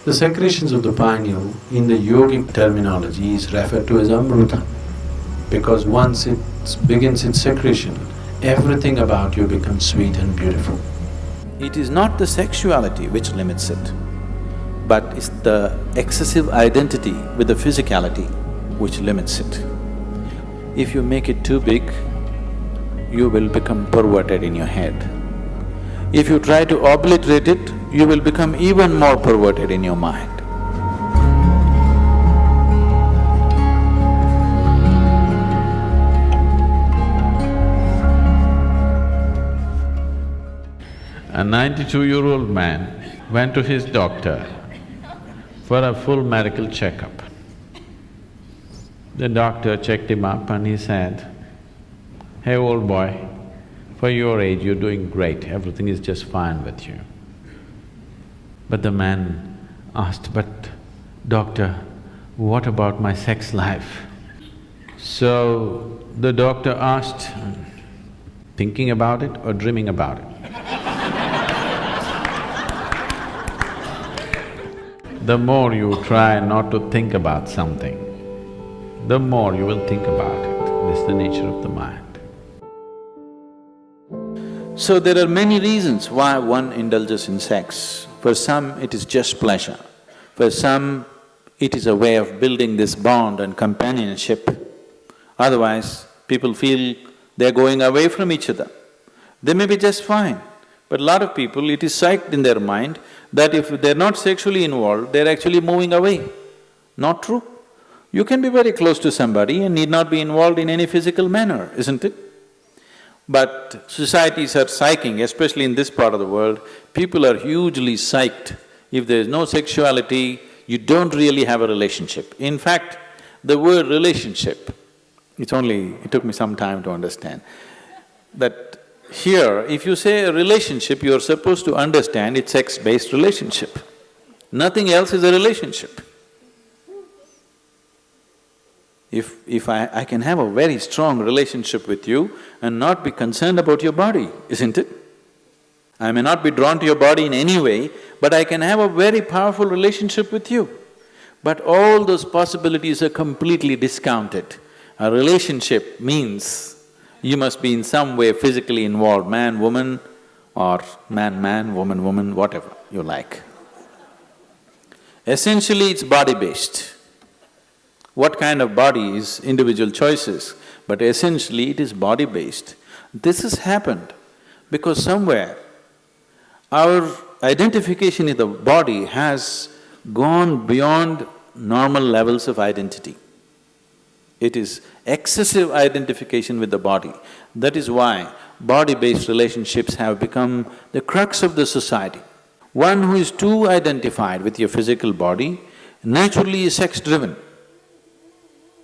The secretions of the pineal in the yogic terminology is referred to as amruta, because once it begins its secretion, everything about you becomes sweet and beautiful. It is not the sexuality which limits it, but it's the excessive identity with the physicality which limits it. If you make it too big, you will become perverted in your head. If you try to obliterate it, you will become even more perverted in your mind. A 92-year-old man went to his doctor for a full medical checkup. The doctor checked him up and he said, "Hey old boy, for your age you're doing great, everything is just fine with you." But the man asked, "But doctor, what about my sex life?" So the doctor asked, "Thinking about it or dreaming about it?" The more you try not to think about something, the more you will think about it. This is the nature of the mind. So there are many reasons why one indulges in sex. For some, it is just pleasure. For some, it is a way of building this bond and companionship. Otherwise, people feel they're going away from each other. They may be just fine, but a lot of people, it is psyched in their mind that if they're not sexually involved, they're actually moving away. Not true. You can be very close to somebody and need not be involved in any physical manner, isn't it? But societies are psyching, especially in this part of the world, people are hugely psyched. If there is no sexuality, you don't really have a relationship. In fact, the word relationship, it took me some time to understand, that here, if you say a relationship, you're supposed to understand it's sex-based relationship. Nothing else is a relationship. If I can have a very strong relationship with you and not be concerned about your body, isn't it? I may not be drawn to your body in any way, but I can have a very powerful relationship with you. But all those possibilities are completely discounted. A relationship means you must be in some way physically involved, man, woman, or man, woman, woman, whatever you like. Essentially, it's body-based. What kind of body is individual choices, but essentially it is body-based. This has happened because somewhere our identification in the body has gone beyond normal levels of identity. It is excessive identification with the body. That is why body-based relationships have become the crux of the society. One who is too identified with your physical body naturally is sex-driven,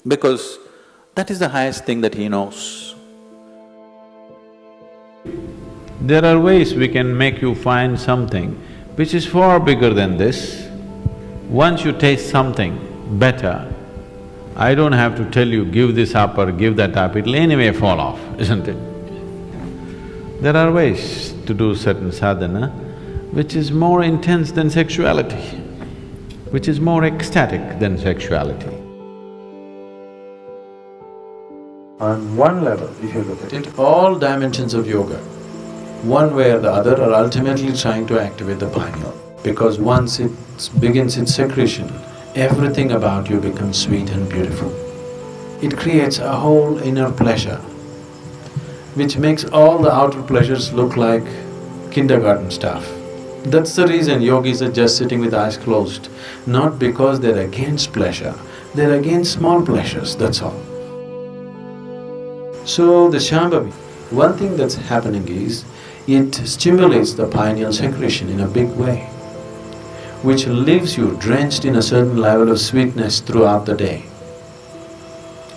because that is the highest thing that he knows. There are ways we can make you find something which is far bigger than this. Once you taste something better, I don't have to tell you, give this up or give that up, it'll anyway fall off, isn't it? There are ways to do certain sadhana which is more intense than sexuality, which is more ecstatic than sexuality. On one level, if you look at it, all dimensions of yoga, one way or the other, are ultimately trying to activate the pineal. Because once it begins its secretion, everything about you becomes sweet and beautiful. It creates a whole inner pleasure, which makes all the outer pleasures look like kindergarten stuff. That's the reason yogis are just sitting with eyes closed, not because they're against pleasure, they're against small pleasures, that's all. So the Shambhavi, one thing that's happening is, it stimulates the pineal secretion in a big way, which leaves you drenched in a certain level of sweetness throughout the day.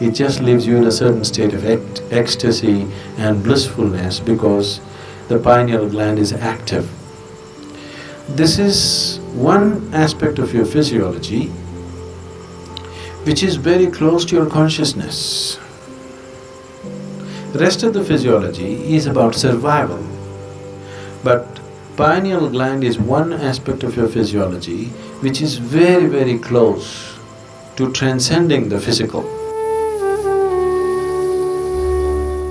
It just leaves you in a certain state of ecstasy and blissfulness because the pineal gland is active. This is one aspect of your physiology which is very close to your consciousness. The rest of the physiology is about survival, but pineal gland is one aspect of your physiology which is very, very close to transcending the physical.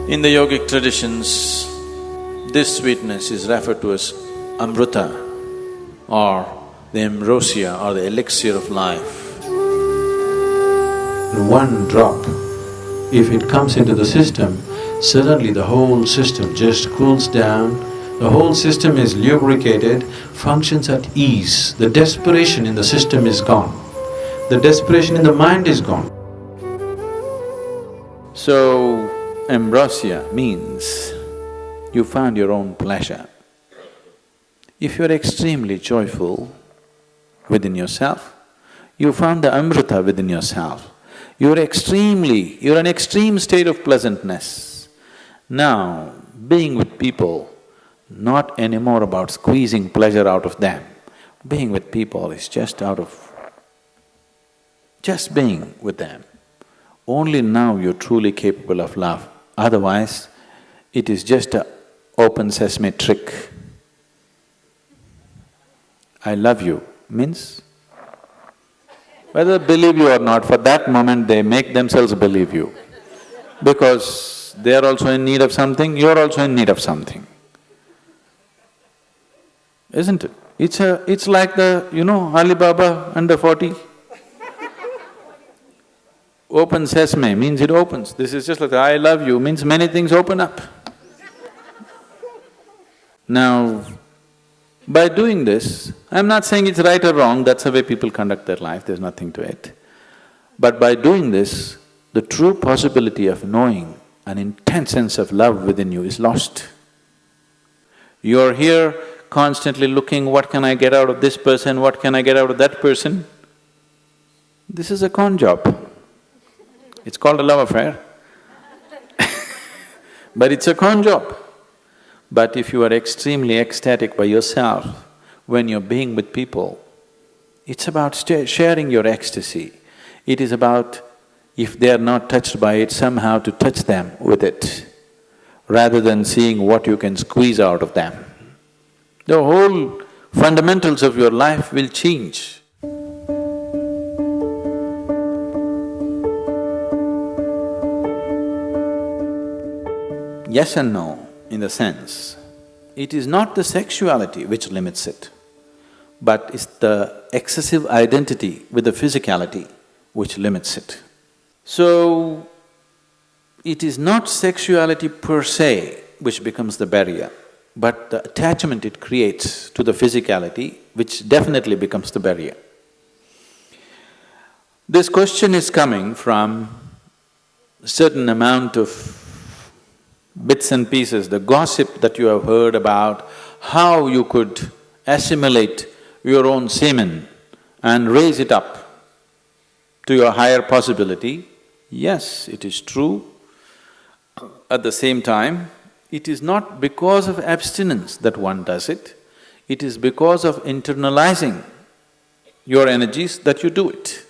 In the yogic traditions, this sweetness is referred to as amrita or the ambrosia or the elixir of life. One drop, if it comes into the system, suddenly the whole system just cools down, the whole system is lubricated, functions at ease, the desperation in the system is gone, the desperation in the mind is gone. So, ambrosia means you found your own pleasure. If you're extremely joyful within yourself, you found the amrita within yourself. You're an extreme state of pleasantness. Now, being with people, not anymore about squeezing pleasure out of them. Being with people is just being with them. Only now you're truly capable of love. Otherwise, it is just a open sesame trick. I love you means, whether they believe you or not, for that moment they make themselves believe you. Because they are also in need of something, you're also in need of something. Isn't it? It's like Alibaba under 40. Open sesame means it opens. This is just like the I love you means many things open up. Now, by doing this, I'm not saying it's right or wrong, that's the way people conduct their life, there's nothing to it. But by doing this, the true possibility of knowing an intense sense of love within you is lost. You're here constantly looking, what can I get out of this person, what can I get out of that person? This is a con job. It's called a love affair. But it's a con job. But if you are extremely ecstatic by yourself, when you're being with people, it's about sharing your ecstasy. It is about, if they are not touched by it, somehow to touch them with it, rather than seeing what you can squeeze out of them. The whole fundamentals of your life will change. Yes and no, in the sense, it is not the sexuality which limits it, but it's the excessive identity with the physicality which limits it. So, it is not sexuality per se which becomes the barrier, but the attachment it creates to the physicality which definitely becomes the barrier. This question is coming from a certain amount of bits and pieces, the gossip that you have heard about how you could assimilate your own semen and raise it up to your higher possibility. Yes, it is true. At the same time, it is not because of abstinence that one does it, it is because of internalizing your energies that you do it.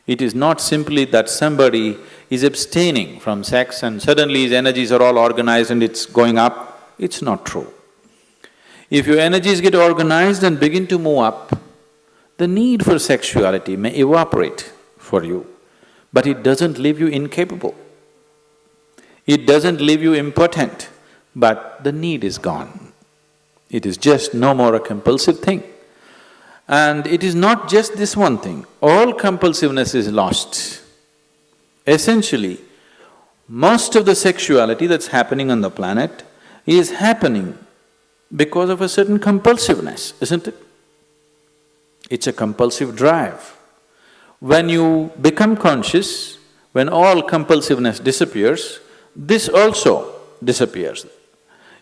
It is not simply that somebody is abstaining from sex and suddenly his energies are all organized and it's going up. It's not true. If your energies get organized and begin to move up, the need for sexuality may evaporate for you, but it doesn't leave you incapable. It doesn't leave you impotent, but the need is gone. It is just no more a compulsive thing. And it is not just this one thing, all compulsiveness is lost. Essentially, most of the sexuality that's happening on the planet is happening because of a certain compulsiveness, isn't it? It's a compulsive drive. When you become conscious, when all compulsiveness disappears, this also disappears.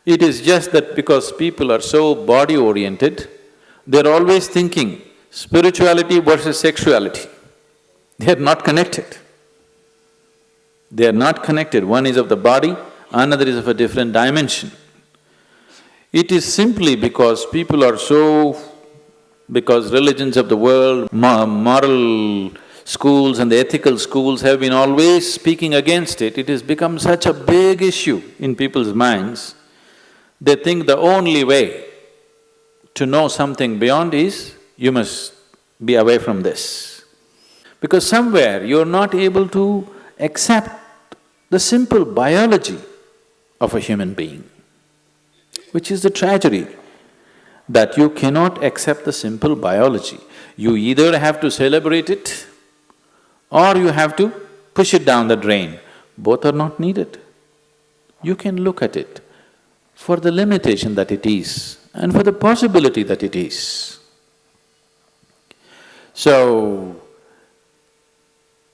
It is just that because people are so body-oriented, they're always thinking spirituality versus sexuality. They are not connected. They are not connected. One is of the body, another is of a different dimension. It is simply because people are because religions of the world, moral schools and the ethical schools have been always speaking against it, it has become such a big issue in people's minds. They think the only way to know something beyond is, you must be away from this. Because somewhere you're not able to accept the simple biology of a human being, which is the tragedy, that you cannot accept the simple biology. You either have to celebrate it or you have to push it down the drain. Both are not needed. You can look at it for the limitation that it is and for the possibility that it is. So,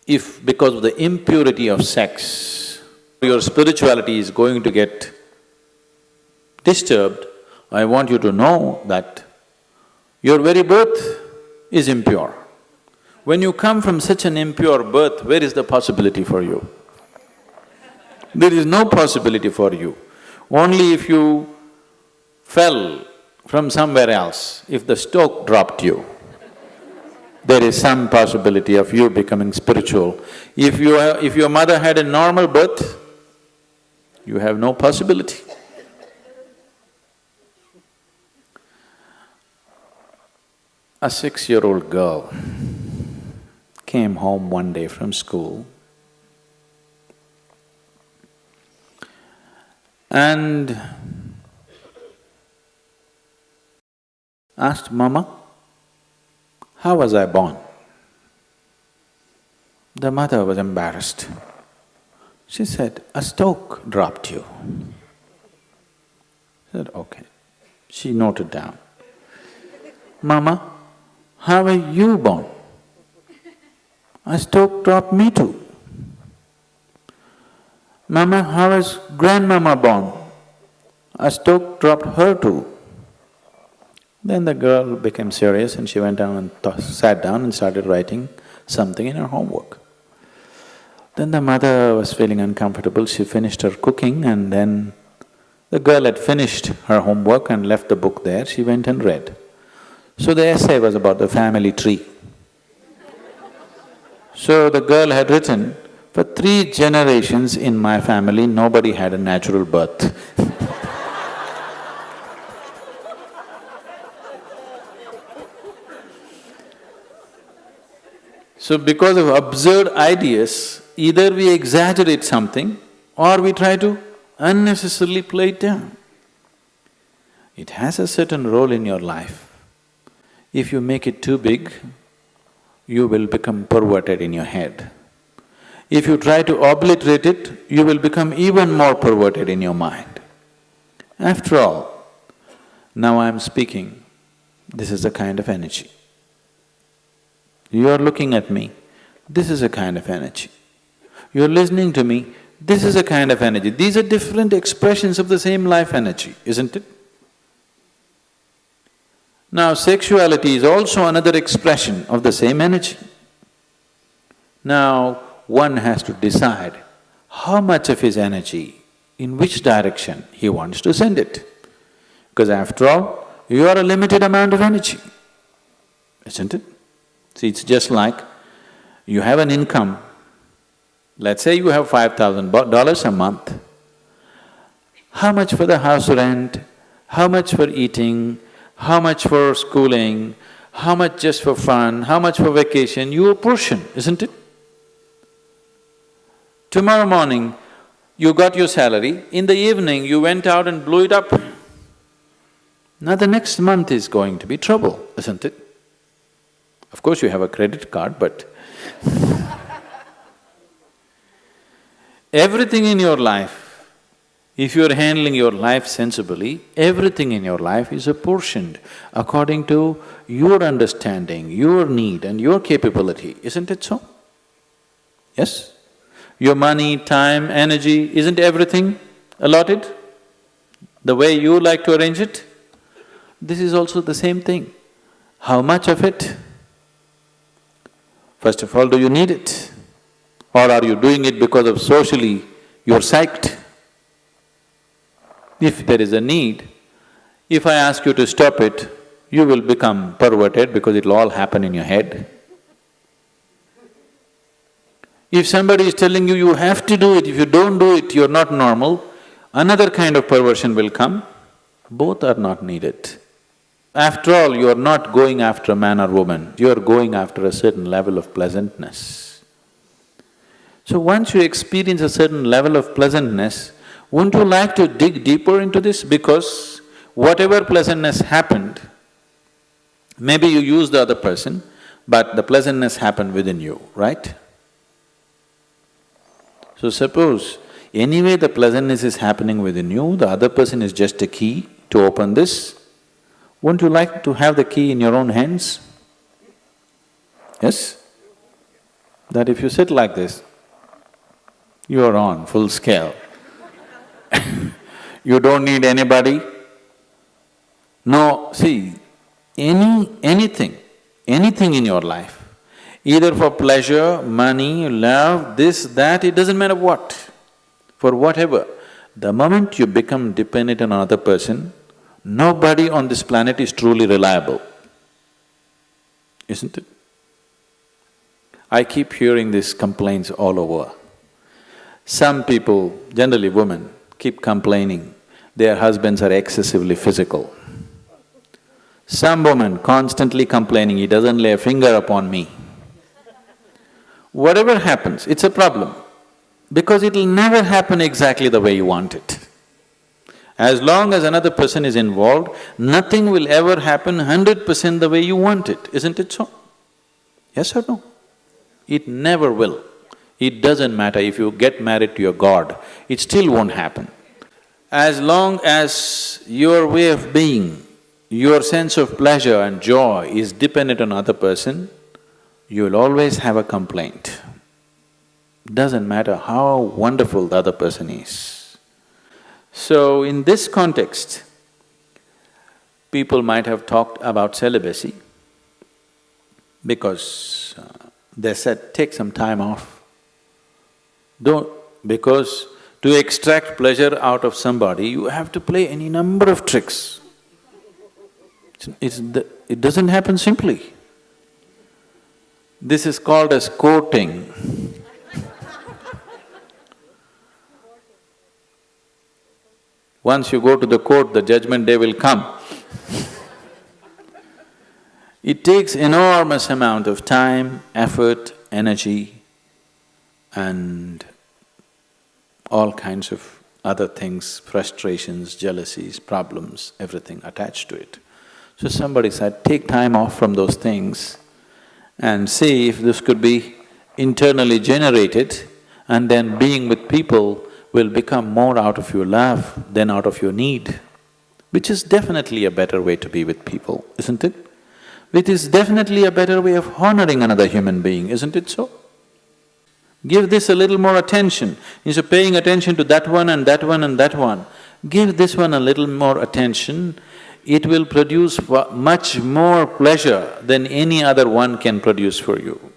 if because of the impurity of sex, your spirituality is going to get disturbed, I want you to know that your very birth is impure. When you come from such an impure birth, where is the possibility for you? There is no possibility for you. Only if you fell from somewhere else, if the stoke dropped you, there is some possibility of you becoming spiritual. If your mother had a normal birth, you have no possibility. A 6-year-old girl came home one day from school and asked, "Mama, how was I born?" The mother was embarrassed. She said, "A stoke dropped you." She said, "Okay." She noted down. "Mama, how were you born?" "A stoke dropped me too." "Mama, how was grandmama born?" "A stoke dropped her too." Then the girl became serious and she went down and sat down and started writing something in her homework. Then the mother was feeling uncomfortable, she finished her cooking and then the girl had finished her homework and left the book there, she went and read. So the essay was about the family tree. So the girl had written, "For 3 generations in my family, nobody had a natural birth." So because of absurd ideas, either we exaggerate something or we try to unnecessarily play it down. It has a certain role in your life. If you make it too big, you will become perverted in your head. If you try to obliterate it, you will become even more perverted in your mind. After all, now I am speaking, this is a kind of energy. You are looking at me, this is a kind of energy. You are listening to me, this is a kind of energy. These are different expressions of the same life energy, isn't it? Now, sexuality is also another expression of the same energy. Now, one has to decide how much of his energy, in which direction he wants to send it. Because after all, you are a limited amount of energy, isn't it? See, it's just like you have an income. Let's say you have $5,000 a month. How much for the house rent? How much for eating? How much for schooling? How much just for fun? How much for vacation? You apportion, isn't it? Tomorrow morning, you got your salary, in the evening you went out and blew it up. Now the next month is going to be trouble, isn't it? Of course you have a credit card, but everything in your life, if you're handling your life sensibly, everything in your life is apportioned according to your understanding, your need and your capability, isn't it so? Yes? Your money, time, energy, isn't everything allotted the way you like to arrange it? This is also the same thing. How much of it? First of all, do you need it? Or are you doing it because of socially you're psyched? If there is a need, if I ask you to stop it, you will become perverted because it'll all happen in your head. If somebody is telling you, you have to do it, if you don't do it, you're not normal, another kind of perversion will come. Both are not needed. After all, you are not going after a man or woman, you are going after a certain level of pleasantness. So once you experience a certain level of pleasantness, wouldn't you like to dig deeper into this? Because whatever pleasantness happened, maybe you used the other person, but the pleasantness happened within you, right? So suppose anyway the pleasantness is happening within you, the other person is just a key to open this, wouldn't you like to have the key in your own hands? Yes? That if you sit like this, you are on full scale. You don't need anybody. No, see, anything in your life, either for pleasure, money, love, this, that, it doesn't matter what, for whatever, the moment you become dependent on another person, nobody on this planet is truly reliable, isn't it? I keep hearing these complaints all over. Some people, generally women, keep complaining their husbands are excessively physical. Some woman constantly complaining, he doesn't lay a finger upon me. Whatever happens, it's a problem, because it'll never happen exactly the way you want it. As long as another person is involved, nothing will ever happen 100% the way you want it, isn't it so? Yes or no? It never will. It doesn't matter if you get married to your god, it still won't happen. As long as your way of being, your sense of pleasure and joy is dependent on another person, you will always have a complaint. Doesn't matter how wonderful the other person is. So in this context, people might have talked about celibacy because they said, take some time off. Because to extract pleasure out of somebody, you have to play any number of tricks. It doesn't happen simply. This is called as courting. Once you go to the court, the judgment day will come. It takes enormous amount of time, effort, energy, and all kinds of other things, frustrations, jealousies, problems, everything attached to it. So somebody said, take time off from those things and see if this could be internally generated, and then being with people will become more out of your love than out of your need, which is definitely a better way to be with people, isn't it? It is definitely a better way of honoring another human being, isn't it so? Give this a little more attention. Instead of paying attention to that one and that one and that one, give this one a little more attention. It will produce much more pleasure than any other one can produce for you.